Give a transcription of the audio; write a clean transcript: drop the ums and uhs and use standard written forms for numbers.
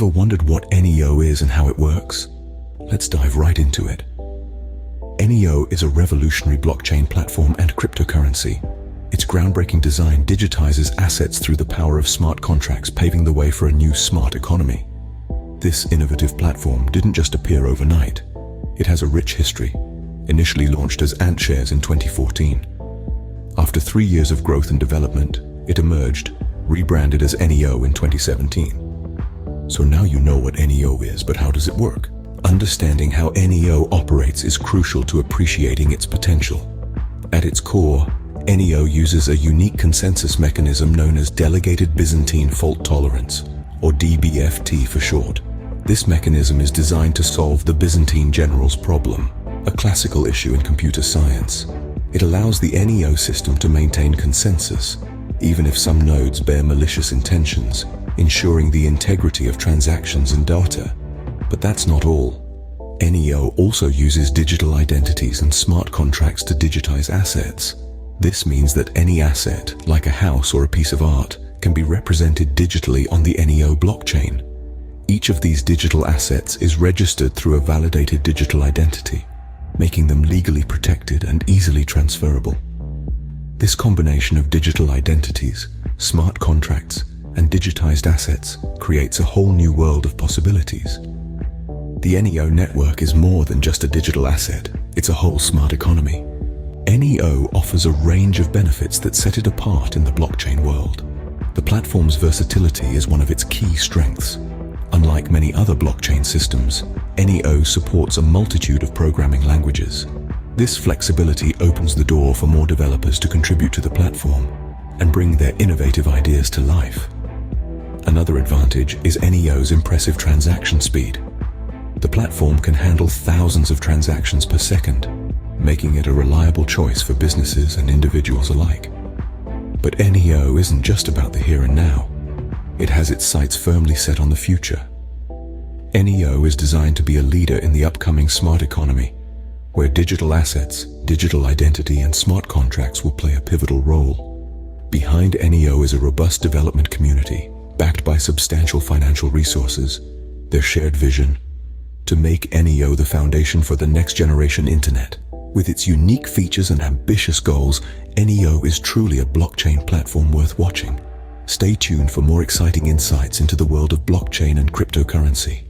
Ever wondered what Neo is and how it works? Let's dive right into it. Neo is a revolutionary blockchain platform and cryptocurrency. Its groundbreaking design digitizes assets through the power of smart contracts, paving the way for a new smart economy. This innovative platform didn't just appear overnight. It has a rich history, initially launched as Ant Shares in 2014. After 3 years of growth and development, it emerged, rebranded as Neo in 2017. So now you know what Neo is, but how does it work? Understanding how Neo operates is crucial to appreciating its potential. At its core, Neo uses a unique consensus mechanism known as Delegated Byzantine Fault Tolerance, or DBFT for short. This mechanism is designed to solve the Byzantine generals problem, a classical issue in computer science. It allows the Neo system to maintain consensus, even if some nodes bear malicious intentions, ensuring the integrity of transactions and data. But that's not all. Neo also uses digital identities and smart contracts to digitize assets. This means that any asset, like a house or a piece of art, can be represented digitally on the Neo blockchain. Each of these digital assets is registered through a validated digital identity, making them legally protected and easily transferable. This combination of digital identities, smart contracts, and digitized assets creates a whole new world of possibilities. The Neo network is more than just a digital asset, it's a whole smart economy. Neo offers a range of benefits that set it apart in the blockchain world. The platform's versatility is one of its key strengths. Unlike many other blockchain systems, Neo supports a multitude of programming languages. This flexibility opens the door for more developers to contribute to the platform and bring their innovative ideas to life. Another advantage is Neo's impressive transaction speed. The platform can handle thousands of transactions per second, making it a reliable choice for businesses and individuals alike. But Neo isn't just about the here and now. It has its sights firmly set on the future. Neo is designed to be a leader in the upcoming smart economy, where digital assets, digital identity, and smart contracts will play a pivotal role. Behind Neo is a robust development community, backed by substantial financial resources. Their shared vision to make Neo the foundation for the next generation internet. With its unique features and ambitious goals, Neo is truly a blockchain platform worth watching. Stay tuned for more exciting insights into the world of blockchain and cryptocurrency.